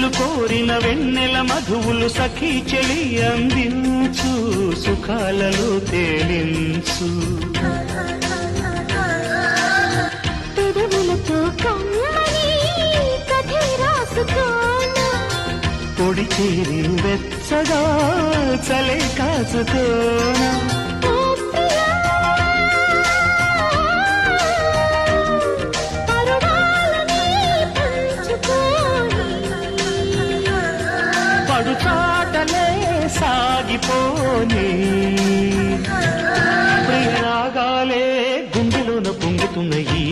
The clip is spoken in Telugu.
వెన్నెలలు కోరిన వెన్నెల మధువులు సఖీ చెలి అందించు సుఖాలలో తేలించు పెదవులతో కమ్మని కథే రాసుకోనా పొడి చేరి వెచ్చగా చలే కాచుకోనా పడుచాటలే సాగిపోని ప్రియరాగాలే గుండెలోన పొంగుతున్న ఈ